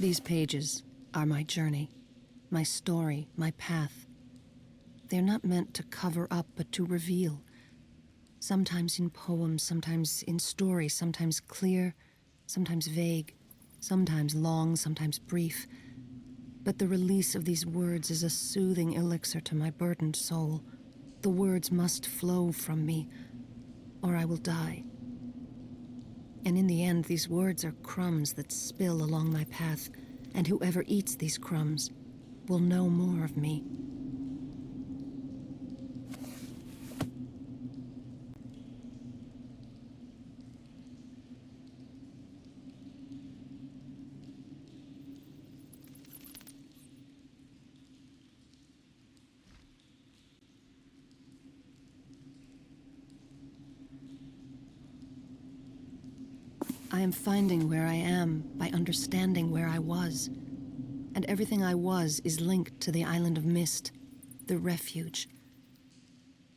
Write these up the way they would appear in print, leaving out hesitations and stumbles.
These pages are my journey, my story, my path. They're not meant to cover up, but to reveal. Sometimes in poems, sometimes in story, sometimes clear, sometimes vague, sometimes long, sometimes brief. But the release of these words is a soothing elixir to my burdened soul. The words must flow from me, or I will die. And in the end, these words are crumbs that spill along my path, and whoever eats these crumbs will know more of me. I am finding where I am by understanding where I was. And everything I was is linked to the island of Myst, the refuge.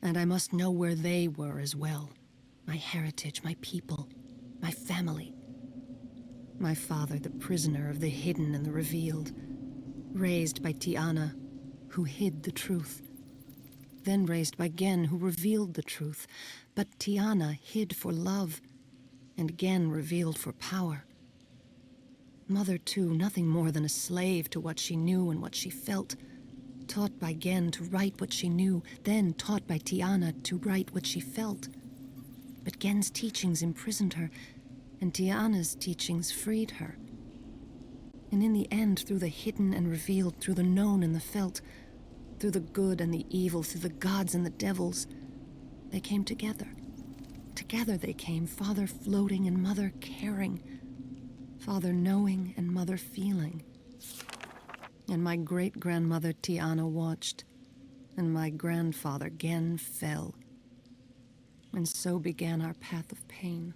And I must know where they were as well. My heritage, my people, my family. My father, the prisoner of the hidden and the revealed. Raised by Tiana, who hid the truth. Then raised by Gen, who revealed the truth. But Tiana hid for love, and Gen revealed for power. Mother, too, nothing more than a slave to what she knew and what she felt. taught by Gen to write what she knew, then taught by Tiana to write what she felt. But Gen's teachings imprisoned her, and Tiana's teachings freed her. And in the end, through the hidden and revealed, through the known and the felt, through the good and the evil, through the gods and the devils, they came together. Together they came, Father floating and Mother caring, Father knowing and Mother feeling. And my great-grandmother Tiana watched, and my grandfather Gen fell. And so began our path of pain.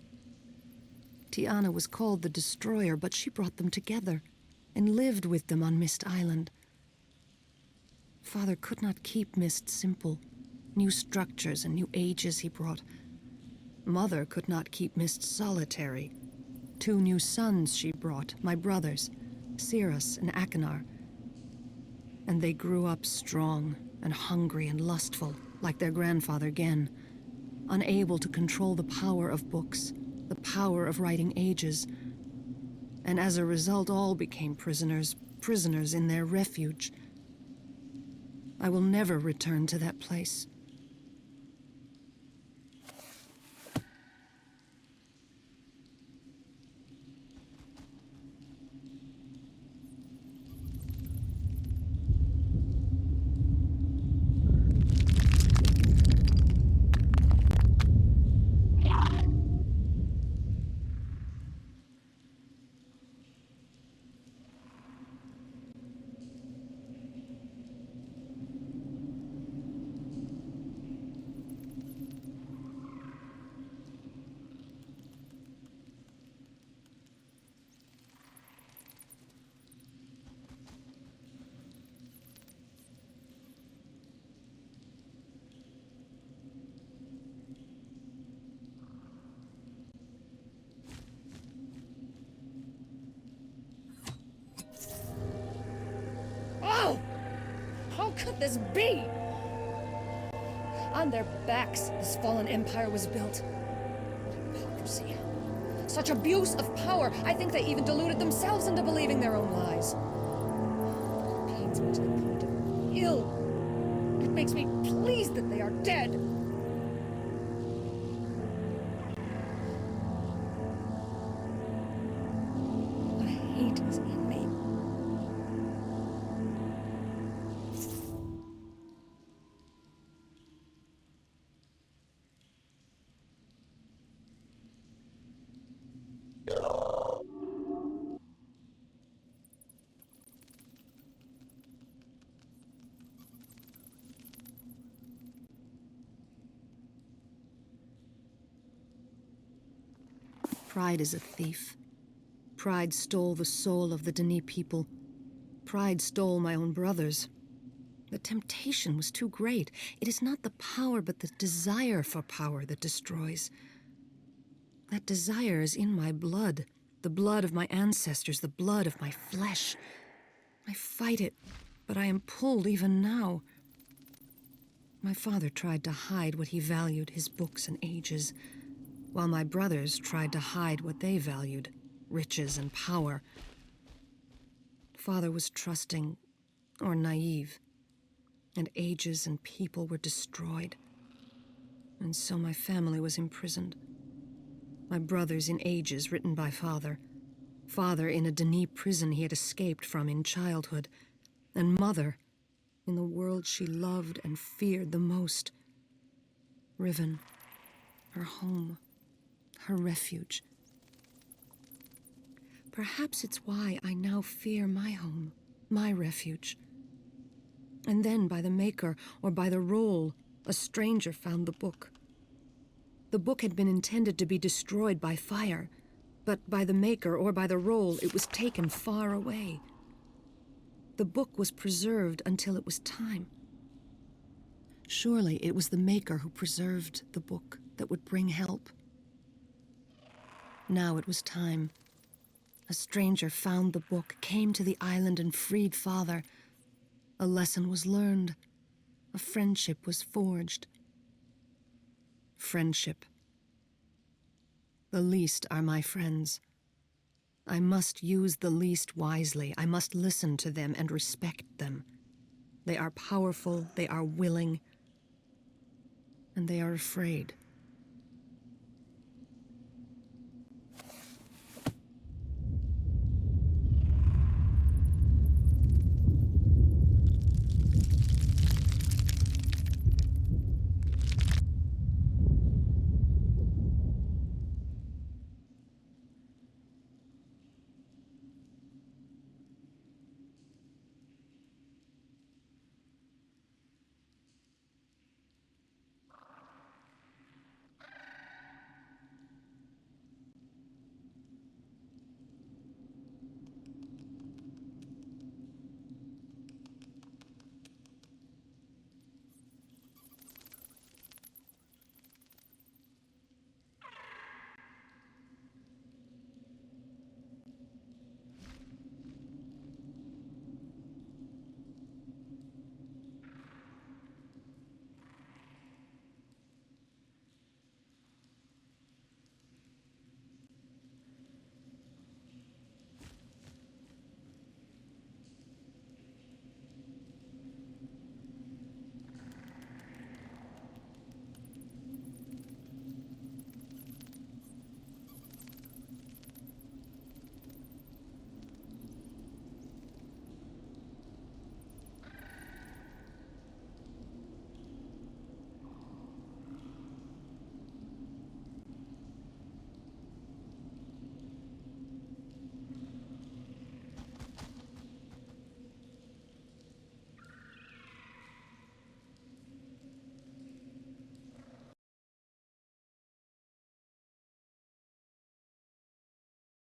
Tiana was called the Destroyer, but she brought them together and lived with them on Myst Island. Father could not keep Myst simple. New structures and new ages he brought. Mother could not keep Myst solitary. 2 new sons she brought, my brothers, Cirrus and Achenar. And they grew up strong and hungry and lustful, like their grandfather Gen, unable to control the power of books, the power of writing ages. And as a result, all became prisoners in their refuge. I will never return to that place. Oh! How could this be? On their backs, this fallen empire was built. What hypocrisy. Such abuse of power. I think they even deluded themselves into believing their own lies. It pains me to the point of ill. It makes me pleased that they are dead. What hate is in me. Pride is a thief. Pride stole the soul of the Denis people. Pride stole my own brothers. The temptation was too great. It is not the power, but the desire for power that destroys. That desire is in my blood, the blood of my ancestors, the blood of my flesh. I fight it, but I am pulled even now. My father tried to hide what he valued, his books and ages, while my brothers tried to hide what they valued, riches and power. Father was trusting or naive, and ages and people were destroyed. And so my family was imprisoned. My brothers in ages written by Father. Father in a Denis prison he had escaped from in childhood. And Mother in the world she loved and feared the most. Riven, her home, her refuge. Perhaps it's why I now fear my home, my refuge. And then by the maker or by the roll, a stranger found the book. The book had been intended to be destroyed by fire, but by the maker or by the roll, it was taken far away. The book was preserved until it was time. Surely it was the maker who preserved the book that would bring help. Now it was time. A stranger found the book, came to the island and freed Father. A lesson was learned. A friendship was forged. Friendship. The least are my friends. I must use the least wisely. I must listen to them and respect them. They are powerful, they are willing, and they are afraid.